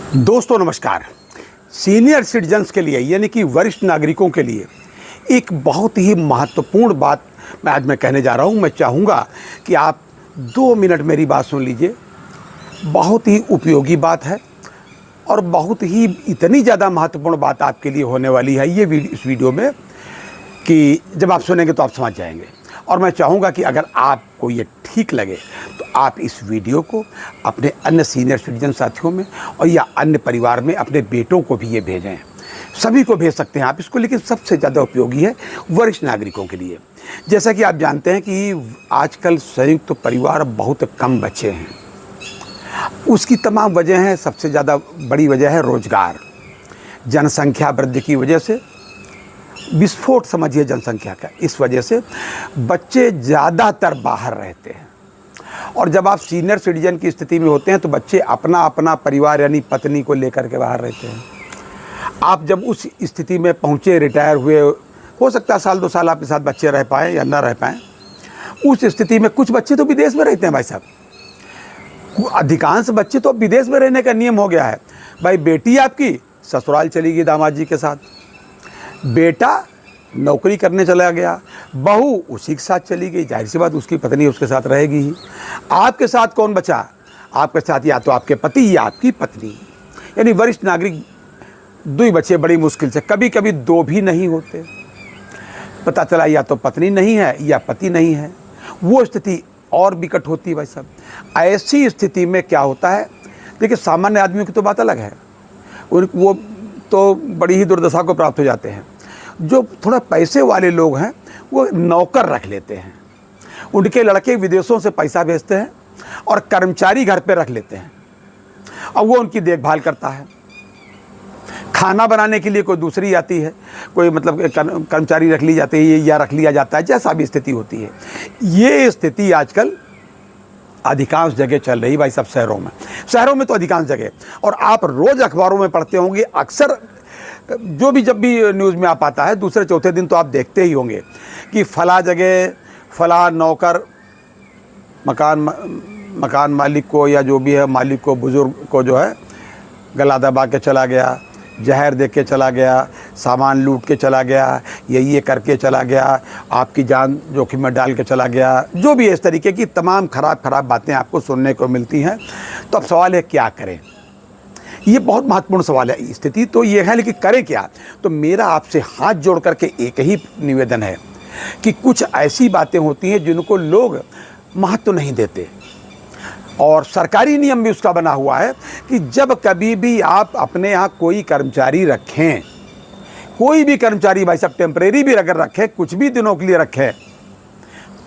दोस्तों नमस्कार। Senior citizens के लिए यानी कि वरिष्ठ नागरिकों के लिए एक बहुत ही महत्वपूर्ण बात आज मैं कहने जा रहा हूं। मैं चाहूँगा कि आप 2 मिनट मेरी बात सुन लीजिए। बहुत ही उपयोगी बात है और बहुत ही इतनी ज़्यादा महत्वपूर्ण बात आपके लिए होने वाली है इस वीडियो में कि जब आप सुनेंगे तो आप समझ जाएंगे। और मैं चाहूँगा कि अगर आपको ये ठीक लगे तो आप इस वीडियो को अपने अन्य सीनियर सिटीजन साथियों में और या अन्य परिवार में अपने बेटों को भी ये भेजें। सभी को भेज सकते हैं आप इसको, लेकिन सबसे ज़्यादा उपयोगी है वरिष्ठ नागरिकों के लिए। जैसा कि आप जानते हैं कि आजकल संयुक्त परिवार बहुत कम बचे हैं। उसकी तमाम वजह हैं। सबसे ज़्यादा बड़ी वजह है रोजगार। जनसंख्या वृद्धि की वजह से, विस्फोट समझिए जनसंख्या का, इस वजह से बच्चे ज़्यादातर बाहर रहते हैं। और जब आप सीनियर सिटीजन की स्थिति में होते हैं तो बच्चे अपना अपना परिवार यानी पत्नी को लेकर के बाहर रहते हैं। आप जब उस स्थिति में पहुँचे, रिटायर हुए, हो सकता है 1-2 साल आपके साथ बच्चे रह पाएँ या ना रह पाएँ, उस स्थिति में कुछ बच्चे तो विदेश में रहते हैं भाई साहब। अधिकांश बच्चे तो विदेश में रहने का नियम हो गया है। भाई बेटी आपकी ससुराल चली गई दामाद जी के साथ, बेटा नौकरी करने चला गया, बहू उसी के साथ चली गई, जाहिर सी बात उसकी पत्नी उसके साथ रहेगी ही। आपके साथ कौन बचा? आपके साथ या तो आपके पति या आपकी पत्नी, यानी वरिष्ठ नागरिक 2 ही बच्चे बड़ी मुश्किल से, कभी कभी 2 भी नहीं होते। पता चला या तो पत्नी नहीं है या पति नहीं है, वो स्थिति और विकट होती है भाई साहब। ऐसी स्थिति में क्या होता है, देखिए सामान्य आदमियों की तो बात अलग है, वो तो बड़ी ही दुर्दशा को प्राप्त हो जाते हैं। जो थोड़ा पैसे वाले लोग हैं वो नौकर रख लेते हैं, उनके लड़के विदेशों से पैसा भेजते हैं और कर्मचारी घर पे रख लेते हैं और वो उनकी देखभाल करता है। खाना बनाने के लिए कोई दूसरी आती है, कोई मतलब कर्मचारी रख ली जाती है या रख लिया जाता है, जैसा भी स्थिति होती है। ये स्थिति आजकल अधिकांश जगह चल रही भाई सब शहरों में तो अधिकांश जगह। और आप रोज़ अखबारों में पढ़ते होंगे, अक्सर जब भी न्यूज़ में आप आता है, दूसरे चौथे दिन तो आप देखते ही होंगे कि फला जगह फला नौकर मकान मालिक को या जो भी है मालिक को, बुजुर्ग को जो है गला दबा के चला गया, जहर दे के चला गया, सामान लूट के चला गया, ये करके चला गया, आपकी जान जोखिम में डाल के चला गया, जो भी इस तरीके की तमाम खराब बातें आपको सुनने को मिलती हैं। तो अब सवाल है क्या करें? ये बहुत महत्वपूर्ण सवाल है। स्थिति तो ये है, लेकिन करें क्या? तो मेरा आपसे हाथ जोड़ करके एक ही निवेदन है कि कुछ ऐसी बातें होती हैं जिनको लोग महत्व नहीं देते, और सरकारी नियम भी उसका बना हुआ है कि जब कभी भी आप अपने यहाँ कोई कर्मचारी रखें, कोई भी कर्मचारी भाई साहब टेम्परेरी भी अगर रखें, कुछ भी दिनों के लिए रखें,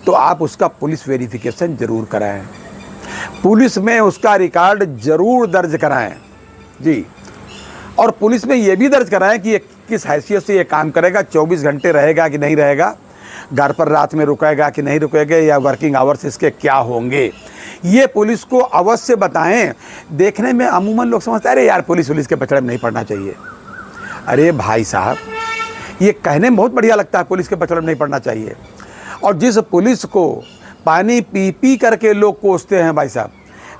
तो आप उसका पुलिस वेरिफिकेशन जरूर कराएं, पुलिस में उसका रिकॉर्ड जरूर दर्ज कराएं जी। और पुलिस में ये भी दर्ज कराएं कि ये किस हैसियत से ये काम करेगा, 24 घंटे रहेगा कि नहीं रहेगा, घर पर रात में रुकेगा कि नहीं रुकेगा, या वर्किंग आवर्स इसके क्या होंगे, ये पुलिस को अवश्य बताएं। देखने में अमूमन लोग समझते हैं अरे यार पुलिस के पचड़े में नहीं पड़ना चाहिए। अरे भाई साहब, ये कहने में बहुत बढ़िया लगता है पुलिस के पचड़े में नहीं पड़ना चाहिए, और जिस पुलिस को पानी पी करके लोग कोसते हैं भाई साहब,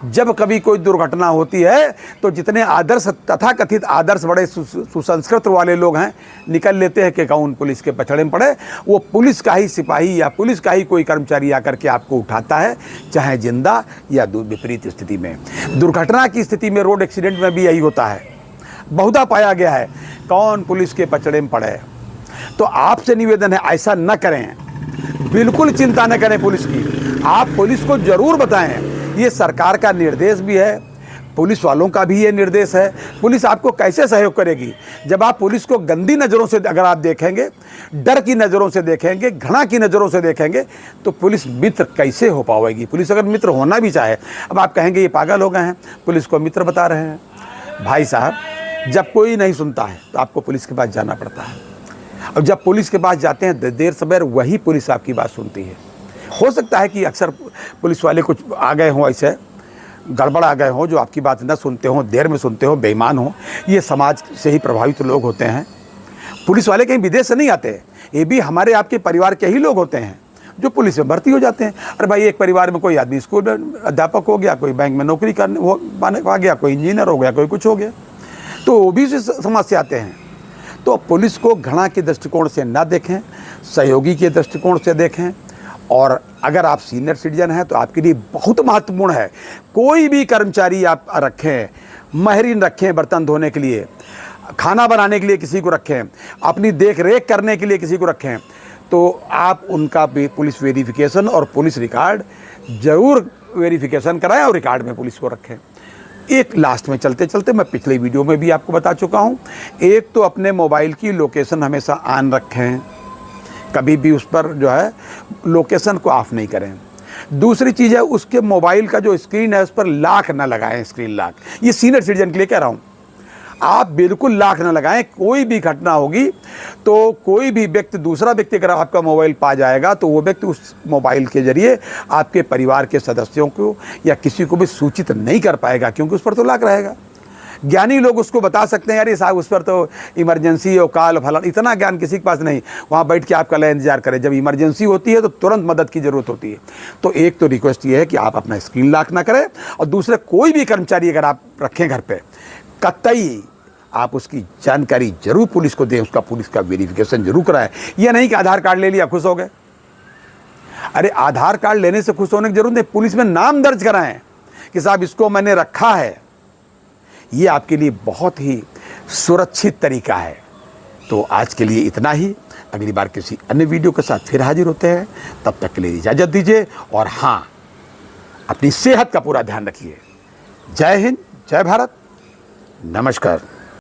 जब कभी कोई दुर्घटना होती है तो जितने आदर्श तथाकथित आदर्श बड़े सुसंस्कृत वाले लोग हैं निकल लेते हैं कि कौन पुलिस के पछड़े में पड़े। वो पुलिस का ही सिपाही या पुलिस का ही कोई कर्मचारी आकर के आपको उठाता है, चाहे जिंदा या विपरीत स्थिति में। दुर्घटना की स्थिति में, रोड एक्सीडेंट में भी यही होता है, बहुधा पाया गया है, कौन पुलिस के पछड़े में पड़े। तो आपसे निवेदन है ऐसा न करें, बिल्कुल चिंता न करें पुलिस की। आप पुलिस को जरूर बताएं, ये सरकार का निर्देश भी है, पुलिस वालों का भी ये निर्देश है। पुलिस आपको कैसे सहयोग करेगी? जब आप पुलिस को गंदी नज़रों से अगर आप देखेंगे, डर की नज़रों से देखेंगे, घृणा की नज़रों से देखेंगे, तो पुलिस मित्र कैसे हो पाएगी? पुलिस अगर मित्र होना भी चाहे, अब आप कहेंगे ये पागल हो गए हैं, पुलिस को मित्र बता रहे हैं। भाई साहब, जब कोई नहीं सुनता है तो आपको पुलिस के पास जाना पड़ता है, और जब पुलिस के पास जाते हैं देर सवेर वही पुलिस आपकी बात सुनती है। हो सकता है कि अक्सर पुलिस वाले कुछ आ गए हों, ऐसे गड़बड़ आ गए हों जो आपकी बात न सुनते हों, देर में सुनते हों, बेईमान हों। ये समाज से ही प्रभावित लोग होते हैं। पुलिस वाले कहीं विदेश से नहीं आते, ये भी हमारे आपके परिवार के ही लोग होते हैं जो पुलिस में भर्ती हो जाते हैं। अरे भाई, एक परिवार में कोई आदमी स्कूल में अध्यापक हो गया, कोई बैंक में नौकरी करने आ गया, कोई इंजीनियर हो गया, कोई कुछ हो गया। तो वो भी समाज से आते हैं। तो पुलिस को घृणा के दृष्टिकोण से ना देखें, सहयोगी के दृष्टिकोण से देखें। और अगर आप सीनियर सिटीजन हैं तो आपके लिए बहुत महत्वपूर्ण है, कोई भी कर्मचारी आप रखें, माहिरीन रखें, बर्तन धोने के लिए, खाना बनाने के लिए किसी को रखें, अपनी देख रेख करने के लिए किसी को रखें, तो आप उनका पुलिस वेरिफिकेशन और पुलिस रिकॉर्ड ज़रूर वेरिफिकेशन कराएं और रिकॉर्ड में पुलिस को रखें। एक लास्ट में चलते चलते मैं पिछले वीडियो में भी आपको बता चुका हूं, एक तो अपने मोबाइल की लोकेशन हमेशा ऑन रखें, कभी भी उस पर जो है लोकेशन को ऑफ नहीं करें। दूसरी चीज़ है, उसके मोबाइल का जो स्क्रीन है उस पर लॉक ना लगाएं, स्क्रीन लॉक। ये सीनियर सिटीजन के लिए कह रहा हूँ, आप बिल्कुल लॉक ना लगाएं। कोई भी घटना होगी तो कोई भी व्यक्ति, दूसरा व्यक्ति अगर आपका मोबाइल पा जाएगा तो वो व्यक्ति उस मोबाइल के जरिए आपके परिवार के सदस्यों को या किसी को भी सूचित नहीं कर पाएगा, क्योंकि उस पर तो लॉक रहेगा। ज्ञानी लोग उसको बता सकते हैं, अरे साहब उस पर तो इमरजेंसी और कॉल फलाना, इतना ज्ञान किसी के पास नहीं, वहाँ बैठ के आपका इंतजार करें। जब इमरजेंसी होती है तो तुरंत मदद की ज़रूरत होती है। तो एक तो रिक्वेस्ट ये है कि आप अपना स्क्रीन लॉक ना करें, और दूसरे कोई भी कर्मचारी अगर आप रखें घर पे, कतई आप उसकी जानकारी जरूर पुलिस को दें, उसका पुलिस का वेरिफिकेशन जरूर कराएं। यह नहीं कि आधार कार्ड ले लिया खुश हो गए। अरे आधार कार्ड लेने से खुश होने की जरूरत नहीं, पुलिस में नाम दर्ज कराएं कि साहब इसको मैंने रखा है। ये आपके लिए बहुत ही सुरक्षित तरीका है। तो आज के लिए इतना ही, अगली बार किसी अन्य वीडियो के साथ फिर हाजिर होते हैं। तब तक के लिए इजाज़त दीजिए, और हाँ, अपनी सेहत का पूरा ध्यान रखिए। जय हिंद, जय भारत, नमस्कार।